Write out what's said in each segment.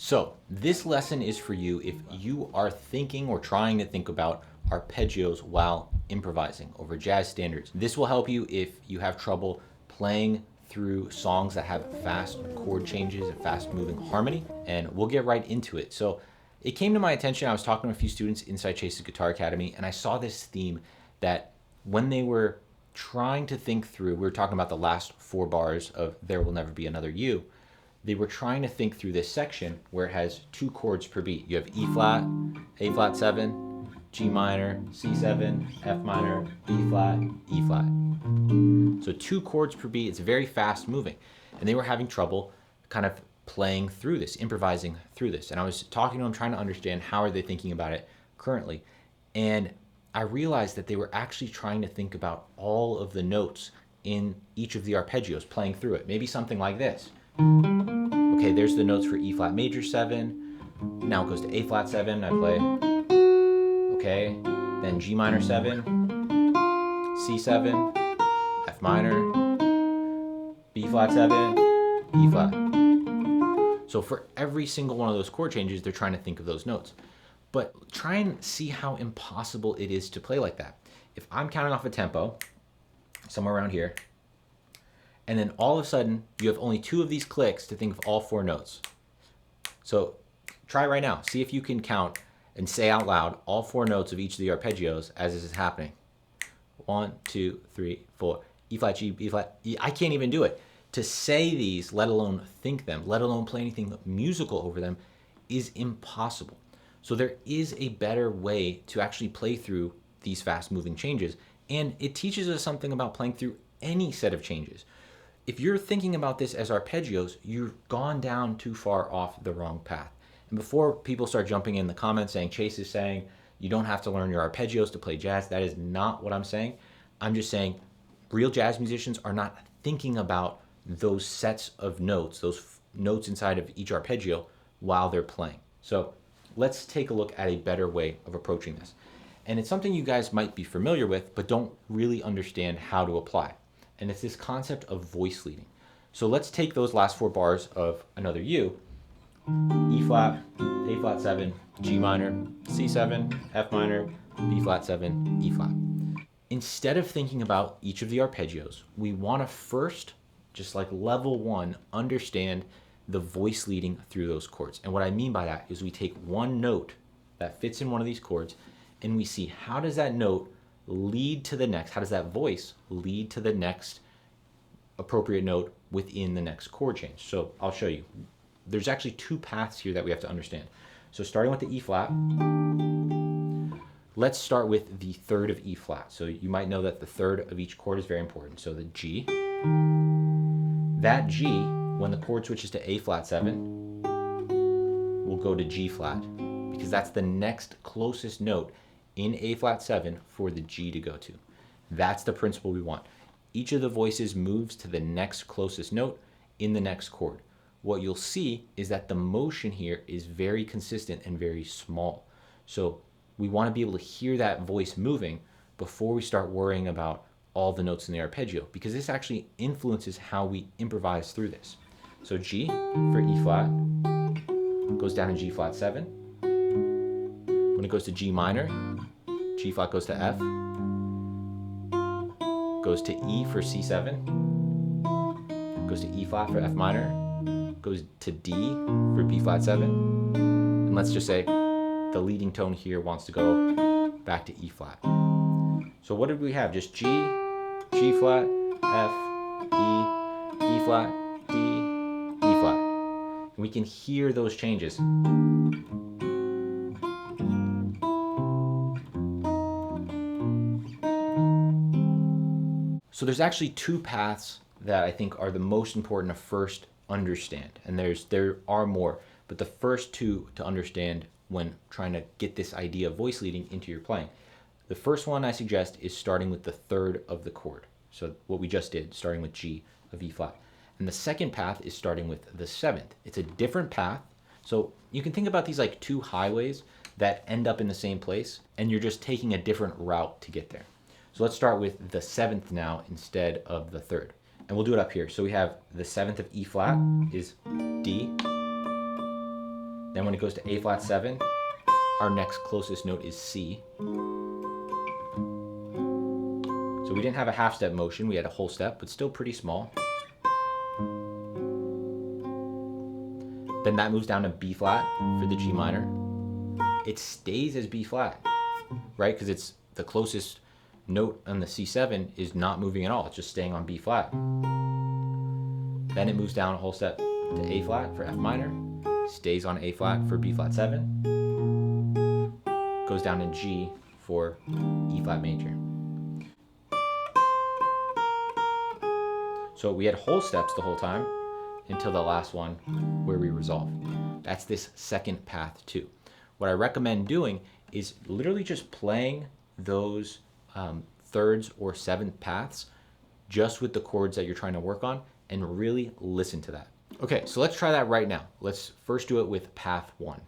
So this lesson is for you if you are thinking or trying to think about arpeggios while improvising over jazz standards. This will help you if you have trouble playing through songs that have fast chord changes and fast moving harmony, and we'll get right into it. So it came to my attention, I was talking to a few students inside Chase's Guitar Academy, and I saw this theme that when they were trying to think through, we were talking about the last 4 bars of There Will Never Be Another You, they were trying to think through this section where it has 2 chords per beat. You have E flat, A flat 7, G minor, C7, F minor, B flat, E flat. So 2 chords per beat, it's very fast moving. And they were having trouble kind of playing through this, improvising through this. And I was talking to them, trying to understand how are they thinking about it currently. And I realized that they were actually trying to think about all of the notes in each of the arpeggios, playing through it. Maybe something like this. Okay, there's the notes for E flat major 7. Now it goes to A flat 7. I play. Okay, then G minor 7, C7, F minor, B flat 7, E flat. So for every single one of those chord changes, they're trying to think of those notes. But try and see how impossible it is to play like that. If I'm counting off a tempo, somewhere around here, and then all of a sudden, you have only 2 of these clicks to think of all 4 notes. So try right now. See if you can count and say out loud all 4 notes of each of the arpeggios as this is happening. 1, 2, 3, 4. E flat, G, B flat, E. I can't even do it. To say these, let alone think them, let alone play anything musical over them, is impossible. So there is a better way to actually play through these fast-moving changes, and it teaches us something about playing through any set of changes. If you're thinking about this as arpeggios, you've gone down too far off the wrong path. And before people start jumping in the comments saying, Chase is saying you don't have to learn your arpeggios to play jazz, that is not what I'm saying. I'm just saying real jazz musicians are not thinking about those sets of notes, those notes inside of each arpeggio while they're playing. So let's take a look at a better way of approaching this. And it's something you guys might be familiar with, but don't really understand how to apply. And it's this concept of voice leading. So let's take those last 4 bars of Another You, E flat, A flat 7, G minor, C7, F minor, B flat 7, E flat. Instead of thinking about each of the arpeggios, we want to first, just like level 1, understand the voice leading through those chords. And what I mean by that is we take one note that fits in one of these chords and we see how does that note lead to the next, how does that voice lead to the next appropriate note within the next chord change. So I'll show you. There's actually 2 paths here that we have to understand. So starting with the E flat, let's start with the 3rd of E flat. So you might know that the 3rd of each chord is very important. So the G, that G, when the chord switches to A flat 7, will go to G flat because that's the next closest note in A flat 7 for the G to go to. That's the principle we want. Each of the voices moves to the next closest note in the next chord. What you'll see is that the motion here is very consistent and very small. So we want to be able to hear that voice moving before we start worrying about all the notes in the arpeggio, because this actually influences how we improvise through this. So G for E flat goes down to G flat 7. When it goes to G minor, G flat goes to F, goes to E for C7, goes to E flat for F minor, goes to D for B flat 7, and let's just say the leading tone here wants to go back to E flat. So what did we have? Just G, G flat, F, E, E flat, D, E flat. And we can hear those changes. So there's actually 2 paths that I think are the most important to first understand. And there are more, but the first 2 to understand when trying to get this idea of voice leading into your playing. The first one I suggest is starting with the 3rd of the chord. So what we just did, starting with G of E flat. And the second path is starting with the 7th. It's a different path. So you can think about these like 2 highways that end up in the same place, and you're just taking a different route to get there. So let's start with the 7th now instead of the 3rd. And we'll do it up here. So we have the 7th of E flat is D. Then when it goes to A flat 7, our next closest note is C. So we didn't have a half step motion, we had a whole step, but still pretty small. Then that moves down to B flat for the G minor. It stays as B flat, right? Because it's the closest note on the C7 is not moving at all, it's just staying on B flat. Then it moves down a whole step to A flat for F minor, stays on A flat for B flat 7, goes down to G for E flat major. So we had whole steps the whole time until the last one where we resolve. That's this second path too. What I recommend doing is literally just playing those thirds or seventh paths just with the chords that you're trying to work on and really listen to that. Okay, so let's try that right now. Let's first do it with path 1.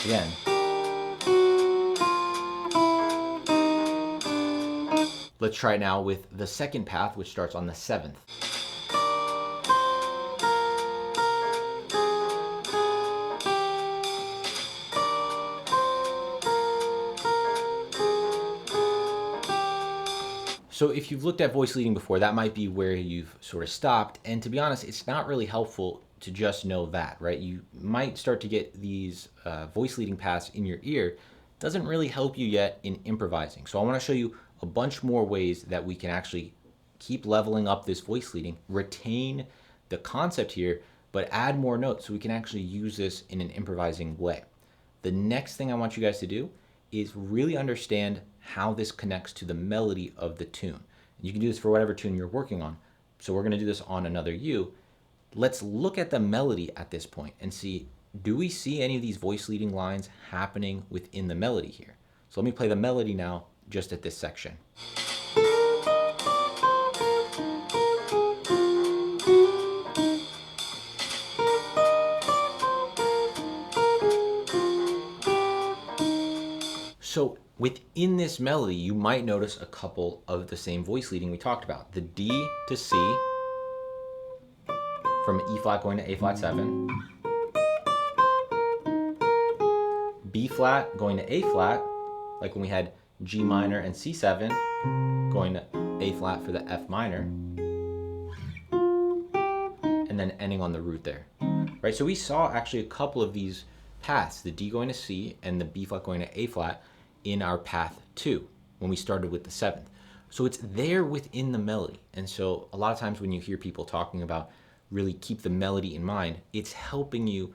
Again. Let's try it now with the second path, which starts on the 7th. So if you've looked at voice leading before, that might be where you've sort of stopped. And to be honest, it's not really helpful to just know that, right? You might start to get these voice leading paths in your ear. Doesn't really help you yet in improvising. So I want to show you a bunch more ways that we can actually keep leveling up this voice leading, retain the concept here, but add more notes so we can actually use this in an improvising way. The next thing I want you guys to do is really understand how this connects to the melody of the tune. You can do this for whatever tune you're working on. So we're going to do this on Another You. Let's look at the melody at this point and see, do we see any of these voice leading lines happening within the melody here? So let me play the melody now just at this section. So within this melody, you might notice a couple of the same voice leading we talked about. The D to C, from E flat going to A flat 7. B flat going to A flat, like when we had G minor and C7, going to A flat for the F minor, and then ending on the root there. Right, so we saw actually a couple of these paths, the D going to C and the B flat going to A flat, in our path 2 when we started with the 7th. So it's there within the melody. And so a lot of times when you hear people talking about really keep the melody in mind, it's helping you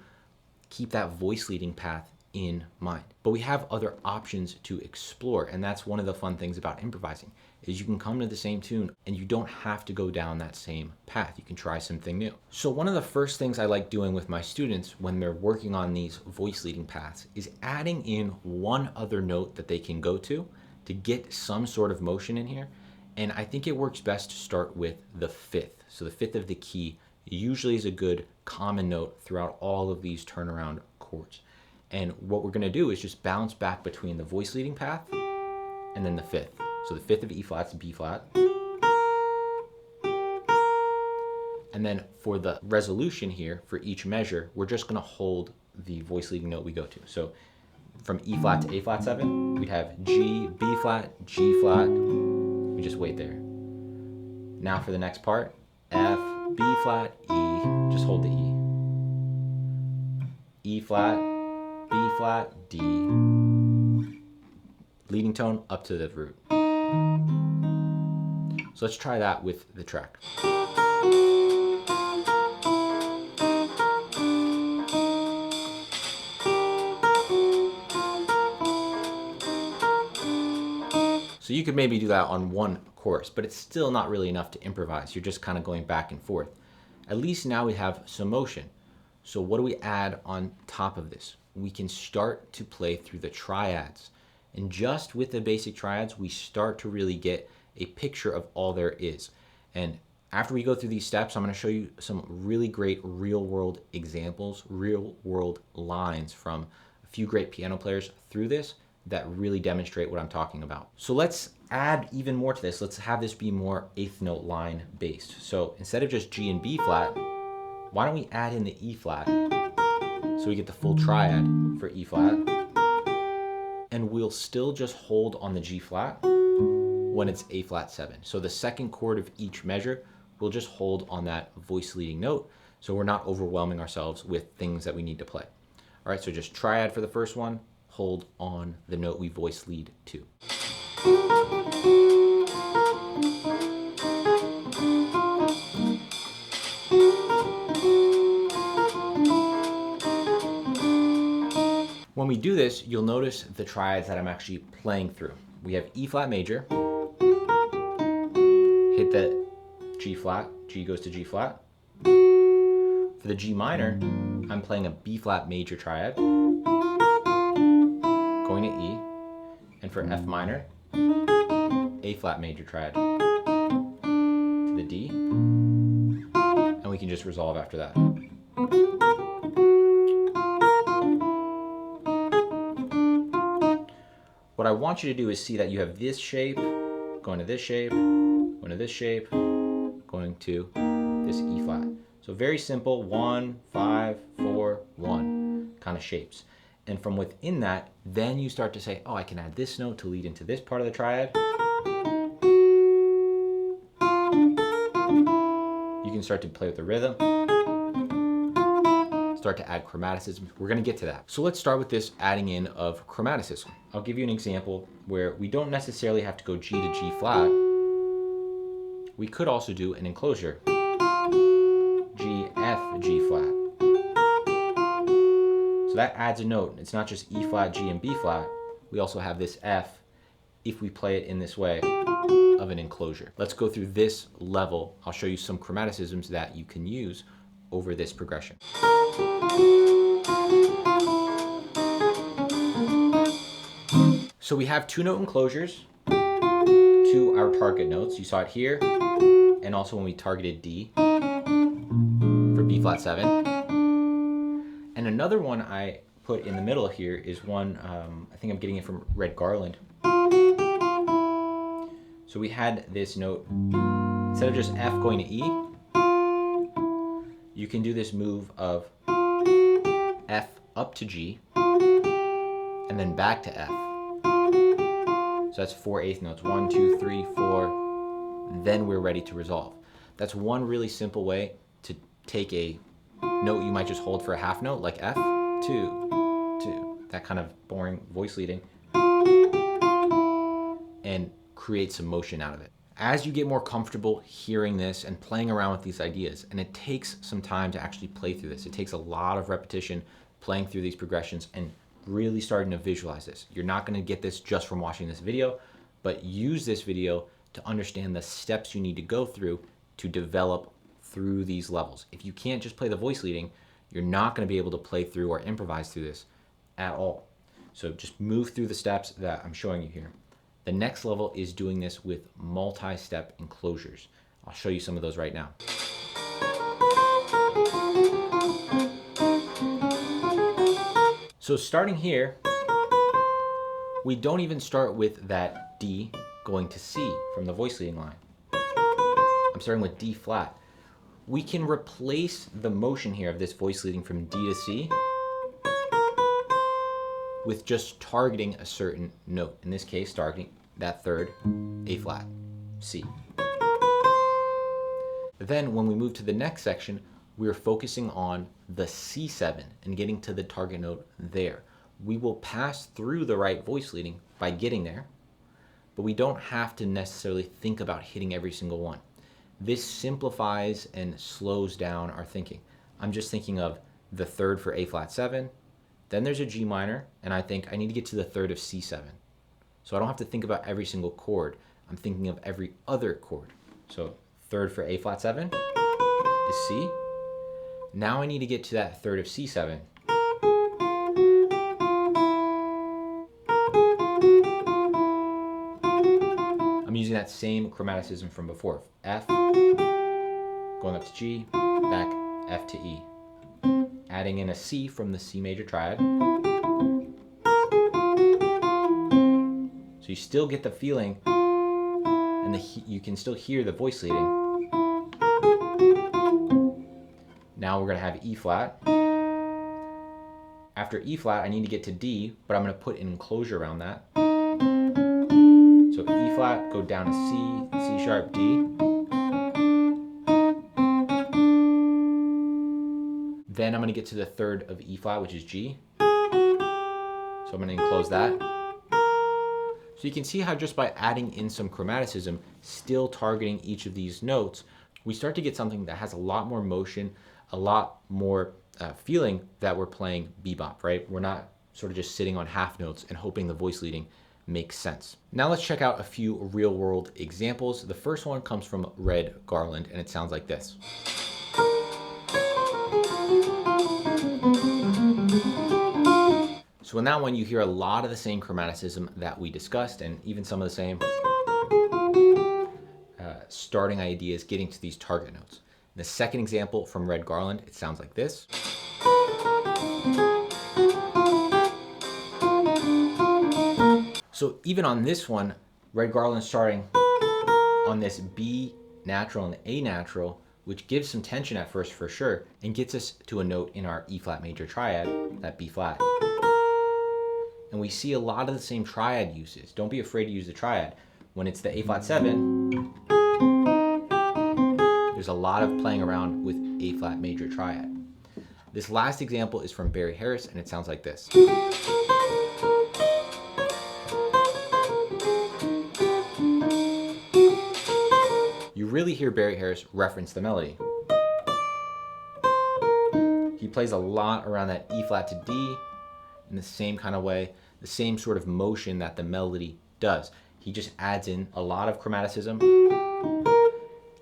keep that voice leading path in mind. But we have other options to explore, and that's one of the fun things about improvising, is you can come to the same tune and you don't have to go down that same path. You can try something new. So one of the first things I like doing with my students when they're working on these voice leading paths is adding in one other note that they can go to get some sort of motion in here. And I think it works best to start with the 5th. So the 5th of the key usually is a good common note throughout all of these turnaround chords. And what we're gonna do is just bounce back between the voice leading path and then the 5th. So the 5th of E flat is B flat. And then for the resolution here, for each measure, we're just gonna hold the voice leading note we go to. So from E flat to A flat 7, we'd have G, B flat, G flat. We just wait there. Now for the next part, F, B flat, E, just hold the E. E flat, B flat, D. Leading tone up to the root. So let's try that with the track. So you could maybe do that on one chorus, but it's still not really enough to improvise. You're just kind of going back and forth. At least now we have some motion. So what do we add on top of this? We can start to play through the triads. And just with the basic triads, we start to really get a picture of all there is. And after we go through these steps, I'm going to show you some really great real world examples, real world lines from a few great piano players through this that really demonstrate what I'm talking about. So let's add even more to this. Let's have this be more eighth note line based. So instead of just G and B flat, why don't we add in the E flat so we get the full triad for E flat, and we'll still just hold on the G flat when it's A flat 7. So the second chord of each measure, we'll just hold on that voice leading note so we're not overwhelming ourselves with things that we need to play. All right, so just triad for the first one, hold on the note we voice lead to. When we do this, you'll notice the triads that I'm actually playing through. We have E flat major, hit the G flat, G goes to G flat. For the G minor, I'm playing a B flat major triad, going to E, and for F minor, A flat major triad to the D, and we can just resolve after that. What I want you to do is see that you have this shape, going to this shape, going to this shape, going to this E flat. So very simple, 1, 5, 4, 1 kind of shapes. And from within that, then you start to say, oh, I can add this note to lead into this part of the triad. You can start to play with the rhythm, start to add chromaticism. We're going to get to that. So let's start with this adding in of chromaticism. I'll give you an example where we don't necessarily have to go G to G flat. We could also do an enclosure, G, F, G flat. So that adds a note. It's not just E flat, G, and B flat. We also have this F if we play it in this way of an enclosure. Let's go through this level. I'll show you some chromaticisms that you can use over this progression. So we have 2 note enclosures to our target notes. You saw it here, and also when we targeted D for B flat 7. And another one I put in the middle here is one, I think I'm getting it from Red Garland. So we had this note, instead of just F going to E, you can do this move of F up to G, and then back to F. So that's 4 eighth notes, 1, 2, 3, 4, then we're ready to resolve. That's one really simple way to take a note you might just hold for a half note, like F, 2, 2, that kind of boring voice leading, and create some motion out of it. As you get more comfortable hearing this and playing around with these ideas, and it takes some time to actually play through this, it takes a lot of repetition playing through these progressions and really starting to visualize this. You're not going to get this just from watching this video, but use this video to understand the steps you need to go through to develop through these levels. If you can't just play the voice leading, you're not going to be able to play through or improvise through this at all. So just move through the steps that I'm showing you here. The next level is doing this with multi-step enclosures. I'll show you some of those right now. So starting here, we don't even start with that D going to C from the voice leading line. I'm starting with D flat. We can replace the motion here of this voice leading from D to C with just targeting a certain note. In this case, targeting that third A flat, C. Then when we move to the next section, we're focusing on the C7 and getting to the target note there. We will pass through the right voice leading by getting there, but we don't have to necessarily think about hitting every single one. This simplifies and slows down our thinking. I'm just thinking of the third for A flat 7, then there's a G minor, and I think I need to get to the third of C7. So I don't have to think about every single chord. I'm thinking of every other chord. So third for A flat 7 is C. Now I need to get to that third of C7. I'm using that same chromaticism from before. F, going up to G, back F to E. Adding in a C from the C major triad. you still get the feeling, and you can still hear the voice leading. Now we're going to have E flat. After E flat, I need to get to D, but I'm going to put an enclosure around that. So E flat, go down to C, C sharp, D. Then I'm going to get to the third of E flat, which is G. So I'm going to enclose that. So you can see how just by adding in some chromaticism, still targeting each of these notes, we start to get something that has a lot more motion, a lot more feeling that we're playing bebop, right? We're not sort of just sitting on half notes and hoping the voice leading makes sense. Now let's check out a few real world examples. The first one comes from Red Garland, and it sounds like this. So in that one, you hear a lot of the same chromaticism that we discussed, and even some of the same starting ideas, getting to these target notes. In the second example from Red Garland, it sounds like this. So even on this one, Red Garland starting on this B natural and A natural, which gives some tension at first for sure, and gets us to a note in our E flat major triad, that B flat. And we see a lot of the same triad uses. Don't be afraid to use the triad. When it's the A flat 7, there's a lot of playing around with A flat major triad. This last example is from Barry Harris, and it sounds like this. You really hear Barry Harris reference the melody. He plays a lot around that E flat to D in the same kind of way, the same sort of motion that the melody does. He just adds in a lot of chromaticism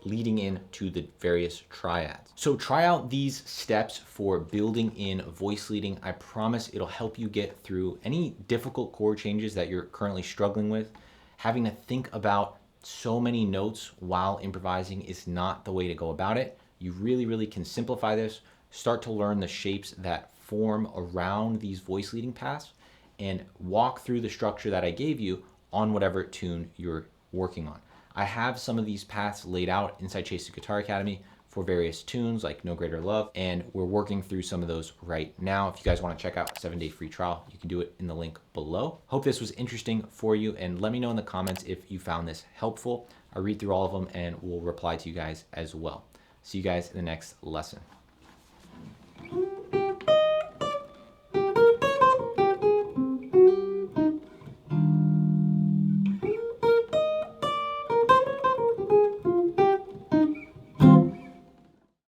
leading into the various triads. So try out these steps for building in voice leading. I promise it'll help you get through any difficult chord changes that you're currently struggling with. Having to think about so many notes while improvising is not the way to go about it. You really can simplify this, start to learn the shapes that form around these voice leading paths, and walk through the structure that I gave you on whatever tune you're working on. I have some of these paths laid out inside Chase the Guitar Academy for various tunes like No Greater Love, and we're working through some of those right now. If you guys want to check out a 7-day free trial, you can do it in the link below. Hope this was interesting for you, and let me know in the comments if you found this helpful. I read through all of them and will reply to you guys as well. See you guys in the next lesson.